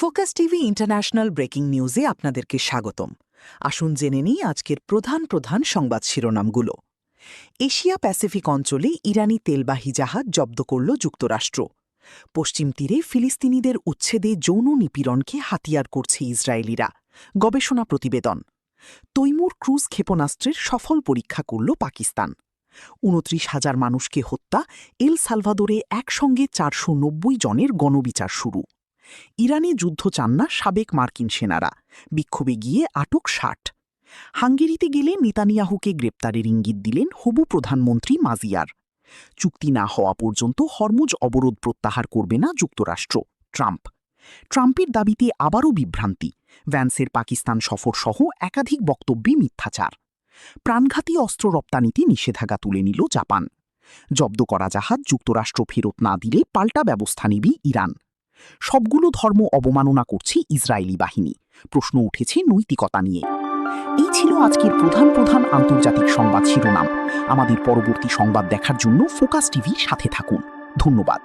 Focus TV international breaking নিউজে আপনাদেরকে স্বাগতম। আসুন জেনে নিই আজকের প্রধান সংবাদ শিরোনামগুলো। এশিয়া প্যাসিফিক অঞ্চলে ইরানি তেলবাহী জাহাজ জব্দ করল যুক্তরাষ্ট্র। পশ্চিম তীরে ফিলিস্তিনিদের উচ্ছেদে যৌন নিপীড়নকে হাতিয়ার করছে ইসরায়েলিরা, গবেষণা প্রতিবেদন। তৈমুর ক্রুজ ক্ষেপণাস্ত্রের সফল পরীক্ষা করল পাকিস্তান। ২৯,০০০ মানুষকে হত্যা, এল সালভাদোরে একসঙ্গে ৪৯০ জনের গণবিচার শুরু। ইরানে যুদ্ধ চান না সাবেক মার্কিন সেনারা, বিক্ষোভে গিয়ে আটক ৬০। হাঙ্গেরিতে গেলে নেতানিয়াহুকে গ্রেপ্তারের ইঙ্গিত দিলেন হবু প্রধানমন্ত্রী মাজিয়ার। চুক্তি না হওয়া পর্যন্ত হরমুজ অবরোধ প্রত্যাহার করবে না যুক্তরাষ্ট্র, ট্রাম্পের দাবিতে আবারও বিভ্রান্তি। ভ্যান্সের পাকিস্তান সফর সহ একাধিক বক্তব্যে মিথ্যাচার। প্রাণঘাতী অস্ত্র রপ্তানিতে নিষেধাজ্ঞা তুলে নিল জাপান। জব্দ করা জাহাজ যুক্তরাষ্ট্র ফেরত না দিলে পাল্টা ব্যবস্থা নেবে ইরান। সবগুলো ধর্ম অবমাননা করছে ইসরায়েলি বাহিনী, প্রশ্ন উঠেছে নৈতিকতা নিয়ে। এই ছিল আজকের প্রধান আন্তর্জাতিক সংবাদ শিরোনাম। আমাদের পরবর্তী সংবাদ দেখার জন্য ফোকাস টিভির সাথে থাকুন। ধন্যবাদ।